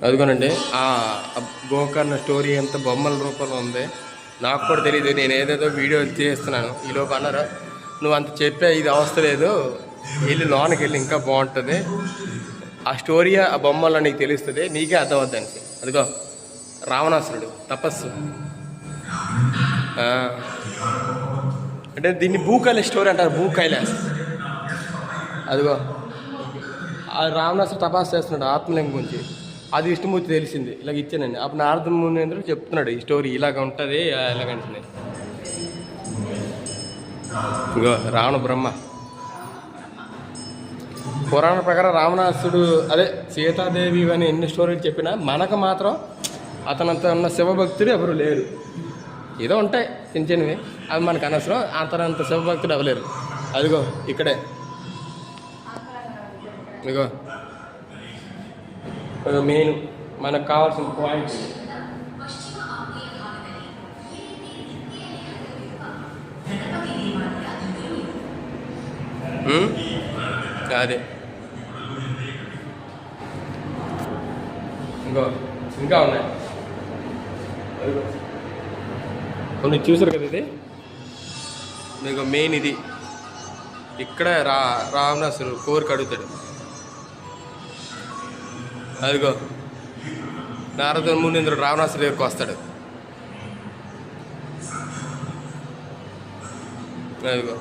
అదిగోనండి ఆ గోకర్ణ స్టోరీ ఎంత బొమ్మల రూపంలో ఉంది. నాకు కూడా తెలియదు, నేను ఏదేదో వీడియోలు చేస్తున్నాను. ఈలోపు అన్నారు నువ్వు అంత చెప్పే ఇది అవసరం లేదు, వెళ్ళి లోనకి వెళ్ళి ఇంకా బాగుంటుంది, ఆ స్టోరీ ఆ బొమ్మల్లో నీకు తెలుస్తుంది, నీకే అర్థమవుద్దానికి. అదిగో రావణాసురుడు తపస్సు అంటే దీన్ని భూకైలాస్ స్టోరీ అంటారు, భూకైలాస్. అదిగో ఆ రావణాసురుడు తపస్సు చేస్తున్నాడు ఆత్మలింగం గురించి, అది విష్ణుమూర్తి తెలిసింది, ఇలాగ ఇచ్చానండి. అప్పుడు నారద మునీంద్రుడు చెప్తున్నాడు ఈ స్టోరీ ఇలాగ ఉంటుంది ఇలాగంటే. ఇగో రావణ బ్రహ్మ పురాణ ప్రకారం రావణాసుడు అదే సీతాదేవి అని ఎన్ని స్టోరీలు చెప్పినా మనకు మాత్రం అతనంత ఉన్న శివభక్తుడు ఎవరు లేరు. ఏదో ఉంటాయి చిన్న చిన్నవి, అవి మనకు అనవసరం. అతనంత శివభక్తుడు అవ్వలేరు. అదిగో ఇక్కడే ఇగో మెయిన్ మనకు కావాల్సిన పాయింట్. అదే ఇంకో ఇంకా ఉన్నాయి కొన్ని చూసారు కదా. ఇది మీకు మెయిన్ ఇది ఇక్కడ రావణాసురుడు కోరిక అడుగుతాడు. అదిగో నారద మునీంద్రుడు రావణాసురుడు దగ్గరికి వస్తాడు. అదిగో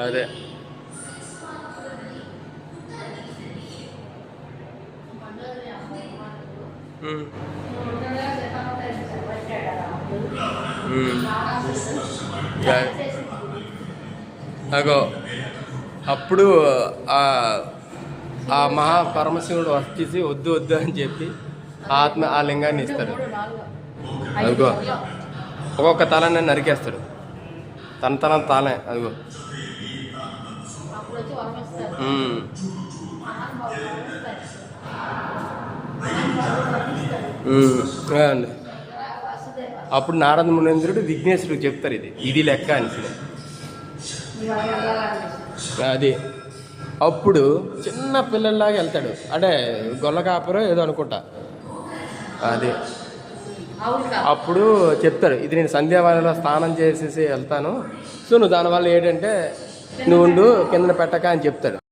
అదే అగో అప్పుడు ఆ మహాపరమశివుడు వచ్చేసి వద్దు వద్దు అని చెప్పి ఆత్మ ఆ లింగాన్ని ఇస్తాడు. అదిగో ఒక్కొక్క తలని నరికేస్తాడు, తన తానే. అదిగో అండి. అప్పుడు నారద మునీంద్రుడు విఘ్నేశ్వరుడు చెప్తారు ఇది లెక్క అని. అది అప్పుడు చిన్న పిల్లల్లాగా వెళ్తాడు, అంటే గొల్లకాపురం ఏదో అనుకుంటా. అది అప్పుడు చెప్తాడు ఇది నేను సంధ్యావాణిలో స్నానం చేసేసి వెళ్తాను, సో నువ్వు దానివల్ల ఏంటంటే నువ్వు కింద పెట్టక అని చెప్తాడు.